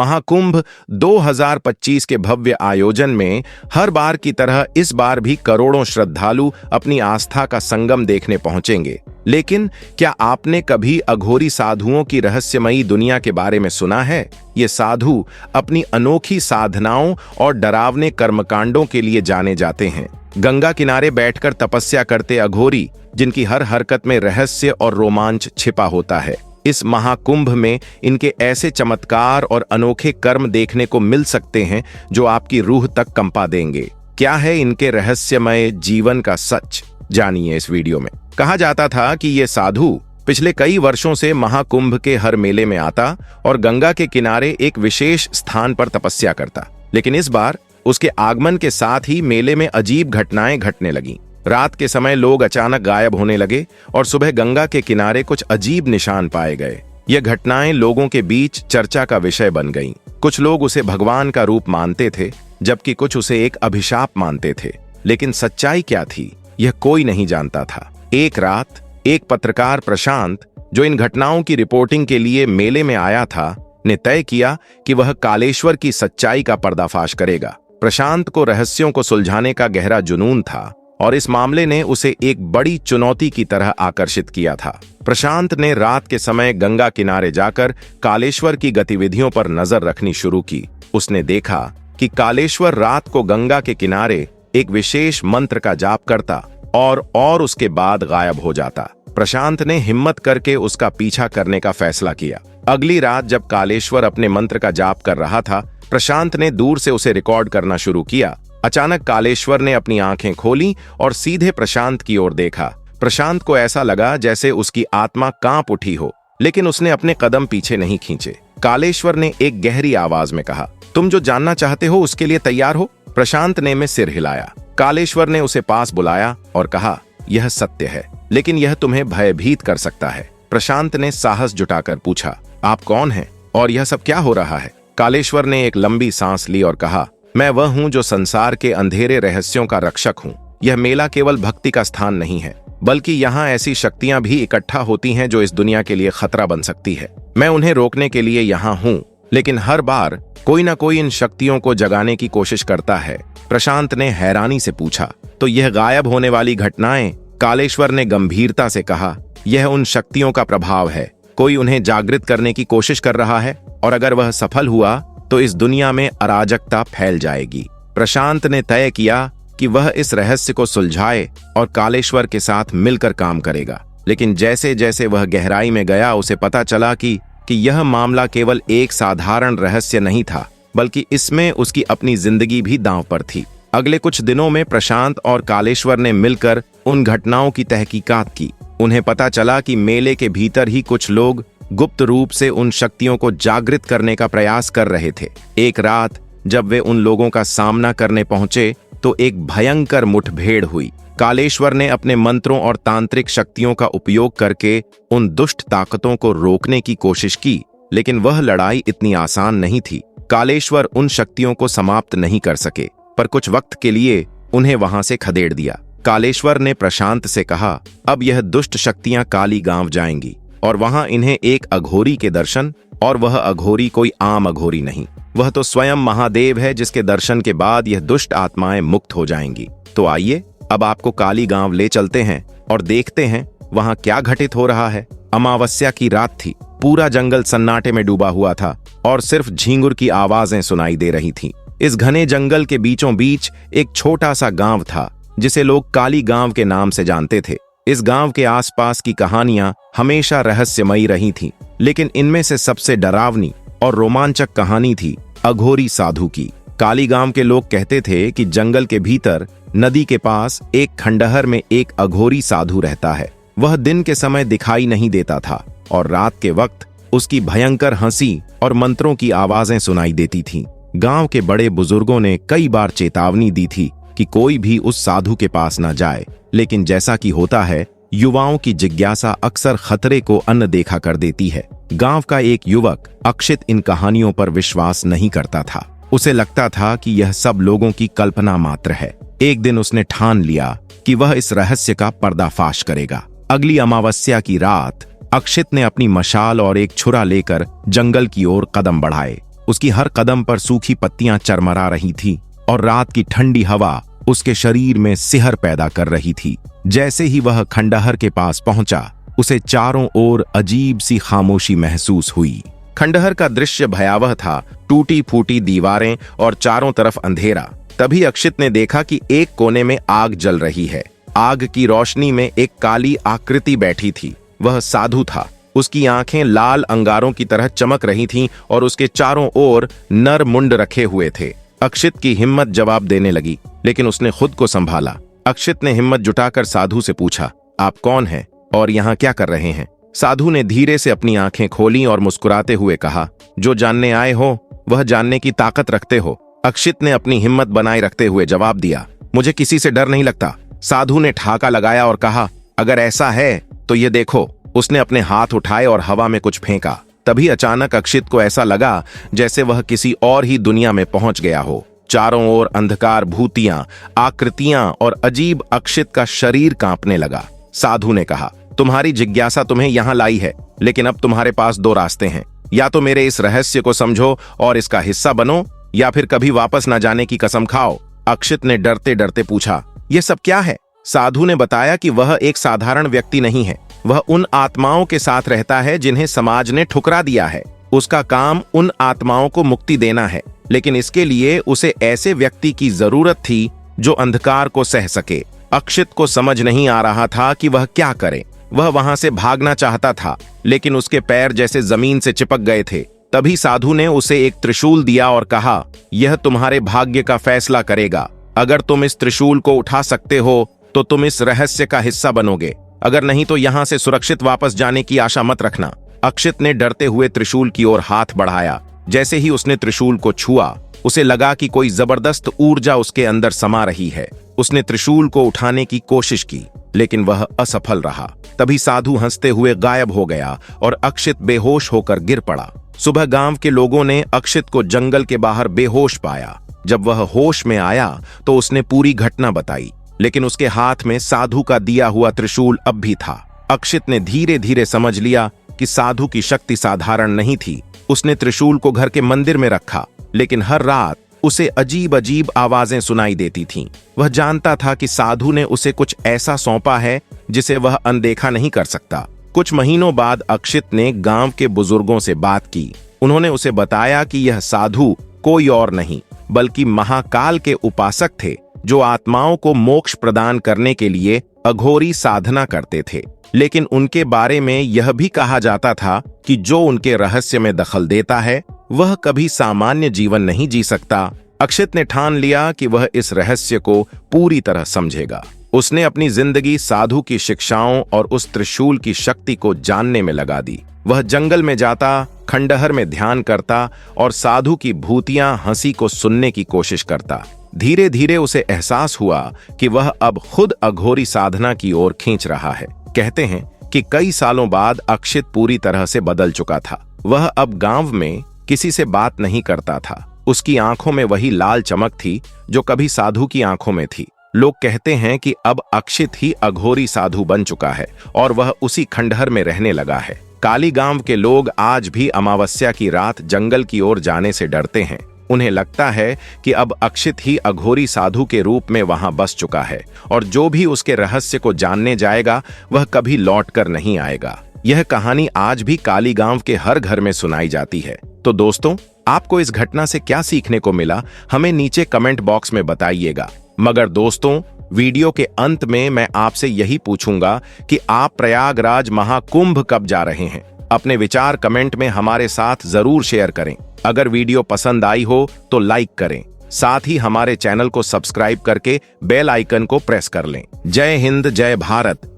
महाकुंभ 2025 के भव्य आयोजन में हर बार की तरह इस बार भी करोड़ों श्रद्धालु अपनी आस्था का संगम देखने पहुंचेंगे। लेकिन क्या आपने कभी अघोरी साधुओं की रहस्यमयी दुनिया के बारे में सुना है? ये साधु अपनी अनोखी साधनाओं और डरावने कर्मकांडों के लिए जाने जाते हैं। गंगा किनारे बैठकर तपस्या करते अघोरी, जिनकी हर हरकत में रहस्य और रोमांच छिपा होता है। इस महाकुंभ में इनके ऐसे चमत्कार और अनोखे कर्म देखने को मिल सकते हैं जो आपकी रूह तक कंपा देंगे। क्या है इनके रहस्यमय जीवन का सच? जानिए इस वीडियो में। कहा जाता था कि ये साधु पिछले कई वर्षों से महाकुंभ के हर मेले में आता और गंगा के किनारे एक विशेष स्थान पर तपस्या करता। लेकिन इस बार उसके आगमन के साथ ही मेले में अजीब घटनाएं घटने लगीं। रात के समय लोग अचानक गायब होने लगे और सुबह गंगा के किनारे कुछ अजीब निशान पाए गए। ये घटनाएं लोगों के बीच चर्चा का विषय बन गईं। कुछ लोग उसे भगवान का रूप मानते थे, जबकि कुछ उसे एक अभिशाप मानते थे। लेकिन सच्चाई क्या थी, यह कोई नहीं जानता था। एक रात एक पत्रकार प्रशांत, जो इन घटनाओं की रिपोर्टिंग के लिए मेले में आया था, ने तय किया कि वह कालेश्वर की सच्चाई का पर्दाफाश करेगा। प्रशांत को रहस्यों को सुलझाने का गहरा जुनून था और इस मामले ने उसे एक बड़ी चुनौती की तरह आकर्षित किया था। प्रशांत ने रात के समय गंगा किनारे जाकर कालेश्वर की गतिविधियों पर नजर रखनी शुरू की। उसने देखा कि कालेश्वर रात को गंगा के किनारे एक विशेष मंत्र का जाप करता और उसके बाद गायब हो जाता। प्रशांत ने हिम्मत करके उसका पीछा करने का फैसला किया। अगली रात जब कालेश्वर अपने मंत्र का जाप कर रहा था, प्रशांत ने दूर से उसे रिकॉर्ड करना शुरू किया। अचानक कालेश्वर ने अपनी आंखें खोली और सीधे प्रशांत की ओर देखा। प्रशांत को ऐसा लगा जैसे उसकी आत्मा कांप उठी हो, लेकिन उसने अपने कदम पीछे नहीं खींचे। कालेश्वर ने एक गहरी आवाज में कहा, तुम जो जानना चाहते हो उसके लिए तैयार हो? प्रशांत ने में सिर हिलाया। कालेश्वर ने उसे पास बुलाया और कहा, यह सत्य है, लेकिन यह तुम्हें भयभीत कर सकता है। प्रशांत ने साहस जुटाकर पूछा, आप कौन हैं और यह सब क्या हो रहा है? कालेश्वर ने एक लंबी सांस ली और कहा, मैं वह हूं जो संसार के अंधेरे रहस्यों का रक्षक हूं। यह मेला केवल भक्ति का स्थान नहीं है, बल्कि यहाँ ऐसी शक्तियां भी इकट्ठा होती हैं जो इस दुनिया के लिए खतरा बन सकती है। मैं उन्हें रोकने के लिए यहाँ हूं, लेकिन हर बार कोई ना कोई इन शक्तियों को जगाने की कोशिश करता है। प्रशांत ने हैरानी से पूछा, तो यह गायब होने वाली घटनाएं? कालेश्वर ने गंभीरता से कहा, यह उन शक्तियों का प्रभाव है। कोई उन्हें जागृत करने की कोशिश कर रहा है और अगर वह सफल हुआ तो इस दुनिया में अराजकता फैल जाएगी। प्रशांत ने तय किया कि वह इस रहस्य को सुलझाए और कालेश्वर के साथ मिलकर काम करेगा। लेकिन जैसे जैसे वह गहराई में गया, उसे पता चला कि यह मामला केवल एक साधारण रहस्य नहीं था, बल्कि इसमें उसकी अपनी जिंदगी भी दांव पर थी। अगले कुछ दिनों में प्रशांत और कालेश्वर ने मिलकर उन घटनाओं की तहकीकात की। उन्हें पता चला कि मेले के भीतर ही कुछ लोग गुप्त रूप से उन शक्तियों को जागृत करने का प्रयास कर रहे थे। एक रात जब वे उन लोगों का सामना करने पहुंचे तो एक भयंकर मुठभेड़ हुई। कालेश्वर ने अपने मंत्रों और तांत्रिक शक्तियों का उपयोग करके उन दुष्ट ताकतों को रोकने की कोशिश की, लेकिन वह लड़ाई इतनी आसान नहीं थी। कालेश्वर उन शक्तियों को समाप्त नहीं कर सके, पर कुछ वक्त के लिए उन्हें वहां से खदेड़ दिया। कालेश्वर ने प्रशांत से कहा, अब यह दुष्ट शक्तियां काली गांव जाएंगी और वहां इन्हें एक अघोरी के दर्शन, और वह अघोरी कोई आम अघोरी नहीं, वह तो स्वयं महादेव है, जिसके दर्शन के बाद यह दुष्ट आत्माएं मुक्त हो जाएंगी। तो आइए अब आपको काली गांव ले चलते हैं और देखते हैं वहां क्या घटित हो रहा है। अमावस्या की रात थी। पूरा जंगल सन्नाटे में डूबा हुआ था और सिर्फ झींगुर की आवाजें सुनाई दे रही थीं। इस घने जंगल के बीचों बीच एक छोटा सा गांव था जिसे लोग काली गांव के नाम से जानते थे। इस गांव के आसपास की कहानियां हमेशा रहस्यमयी रही थीं, लेकिन इनमें से सबसे डरावनी और रोमांचक कहानी थी अघोरी साधु की। काली गांव के लोग कहते थे कि जंगल के भीतर नदी के पास एक खंडहर में एक अघोरी साधु रहता है। वह दिन के समय दिखाई नहीं देता था और रात के वक्त उसकी भयंकर हंसी और मंत्रों की आवाजें सुनाई देती थीं। गांव के बड़े बुजुर्गों ने कई बार चेतावनी दी थी कि कोई भी उस साधु के पास न जाए, लेकिन जैसा कि होता है, युवाओं की जिज्ञासा अक्सर खतरे को अनदेखा कर देती है। गांव का एक युवक अक्षित इन कहानियों पर विश्वास नहीं करता था। उसे लगता था कि यह सब लोगों की कल्पना मात्र है। एक दिन उसने ठान लिया कि वह इस रहस्य का पर्दाफाश करेगा। अगली अमावस्या की रात अक्षित ने अपनी मशाल और एक छुरा लेकर जंगल की ओर कदम बढ़ाए। उसकी हर कदम पर सूखी पत्तियां चरमरा रही थी और रात की ठंडी हवा उसके शरीर में सिहर पैदा कर रही थी। जैसे ही वह खंडहर के पास पहुंचा, उसे चारों ओर अजीब सी खामोशी महसूस हुई। खंडहर का दृश्य भयावह था, टूटी फूटी दीवारें और चारों तरफ अंधेरा। तभी अक्षित ने देखा कि एक कोने में आग जल रही है। आग की रोशनी में एक काली आकृति बैठी थी। वह साधु था। उसकी आंखें लाल अंगारों की तरह चमक रही थीं और उसके चारों ओर नर मुंड रखे हुए थे। अक्षित की हिम्मत जवाब देने लगी, लेकिन उसने खुद को संभाला। अक्षित ने हिम्मत जुटाकर साधु से पूछा, आप कौन हैं और यहाँ क्या कर रहे हैं? साधु ने धीरे से अपनी आंखें खोली और मुस्कुराते हुए कहा, जो जानने आए हो वह जानने की ताकत रखते हो। अक्षित ने अपनी हिम्मत बनाए रखते हुए जवाब दिया, मुझे किसी से डर नहीं लगता। साधु ने ठहाका लगाया और कहा, अगर ऐसा है तो ये देखो। उसने अपने हाथ उठाए और हवा में कुछ फेंका। तभी अचानक अक्षित को ऐसा लगा जैसे वह किसी और ही दुनिया में पहुंच गया हो। चारों ओर अंधकार, भूतियां, आकृतियां और अजीब। अक्षित का शरीर कांपने लगा। साधु ने कहा, तुम्हारी जिज्ञासा तुम्हें यहां लाई है, लेकिन अब तुम्हारे पास दो रास्ते हैं। या तो मेरे इस रहस्य को समझो और इसका हिस्सा बनो, या फिर कभी वापस न जाने की कसम खाओ। अक्षित ने डरते डरते पूछा, ये सब क्या है? साधु ने बताया कि वह एक साधारण व्यक्ति नहीं है। वह उन आत्माओं के साथ रहता है जिन्हें समाज ने ठुकरा दिया है। उसका काम उन आत्माओं को मुक्ति देना है, लेकिन इसके लिए उसे ऐसे व्यक्ति की जरूरत थी जो अंधकार को सह सके। अक्षित को समझ नहीं आ रहा था कि वह क्या करे। वह वहां से भागना चाहता था, लेकिन उसके पैर जैसे जमीन से चिपक गए थे। तभी साधु ने उसे एक त्रिशूल दिया और कहा, यह तुम्हारे भाग्य का फैसला करेगा। अगर तुम इस त्रिशूल को उठा सकते हो तो तुम इस रहस्य का हिस्सा बनोगे, अगर नहीं तो यहां से सुरक्षित वापस जाने की आशा मत रखना। अक्षित ने डरते हुए त्रिशूल की ओर हाथ बढ़ाया। जैसे ही उसने त्रिशूल को छुआ, उसे लगा कि कोई जबरदस्त ऊर्जा उसके अंदर समा रही है। उसने त्रिशूल को उठाने की कोशिश की, लेकिन वह असफल रहा। तभी साधु हंसते हुए गायब हो गया और अक्षित बेहोश होकर गिर पड़ा। सुबह गांव के लोगों ने अक्षित को जंगल के बाहर बेहोश पाया। जब वह होश में आया तो उसने पूरी घटना बताई, लेकिन उसके हाथ में साधु का दिया हुआ त्रिशूल अब भी था। अक्षित ने धीरे धीरे समझ लिया कि साधु की शक्ति साधारण नहीं थी। उसने त्रिशूल को घर के मंदिर में रखा, लेकिन हर रात उसे अजीब अजीब आवाजें सुनाई देती थीं। वह जानता था कि साधु ने उसे कुछ ऐसा सौंपा है जिसे वह अनदेखा नहीं कर सकता। कुछ महीनों बाद अक्षित ने गांव के बुजुर्गों से बात की। उन्होंने उसे बताया कि यह साधु कोई और नहीं बल्कि महाकाल के उपासक थे, जो आत्माओं को मोक्ष प्रदान करने के लिए अघोरी साधना करते थे। लेकिन उनके बारे में यह भी कहा जाता था कि जो उनके रहस्य में दखल देता है वह कभी सामान्य जीवन नहीं जी सकता। अक्षित ने ठान लिया कि वह इस रहस्य को पूरी तरह समझेगा। उसने अपनी जिंदगी साधु की शिक्षाओं और उस त्रिशूल की शक्ति को जानने में लगा दी। वह जंगल में जाता, खंडहर में ध्यान करता और साधु की भूतियां हंसी को सुनने की कोशिश करता। धीरे धीरे उसे एहसास हुआ कि वह अब खुद अघोरी साधना की ओर खींच रहा है। कहते हैं कि कई सालों बाद अक्षित पूरी तरह से बदल चुका था। वह अब गांव में किसी से बात नहीं करता था। उसकी आंखों में वही लाल चमक थी जो कभी साधु की आंखों में थी। लोग कहते हैं कि अब अक्षित ही अघोरी साधु बन चुका है और वह उसी खंडहर में रहने लगा है। काली गांव के लोग आज भी अमावस्या की रात जंगल की ओर जाने से डरते हैं। उन्हें लगता है कि अब अक्षित ही अघोरी साधु के रूप में वहां बस चुका है और जो भी उसके रहस्य को जानने जाएगा वह कभी लौटकर नहीं आएगा। यह कहानी आज भी काली गांव के हर घर में सुनाई जाती है। तो दोस्तों, आपको इस घटना से क्या सीखने को मिला, हमें नीचे कमेंट बॉक्स में बताइएगा। मगर दोस्तों, वीडियो के अंत में मैं आपसे यही पूछूंगा कि आप प्रयागराज महाकुंभ कब जा रहे हैं? अपने विचार कमेंट में हमारे साथ जरूर शेयर करें। अगर वीडियो पसंद आई हो तो लाइक करें, साथ ही हमारे चैनल को सब्सक्राइब करके बेल आइकन को प्रेस कर लें। जय हिंद, जय भारत।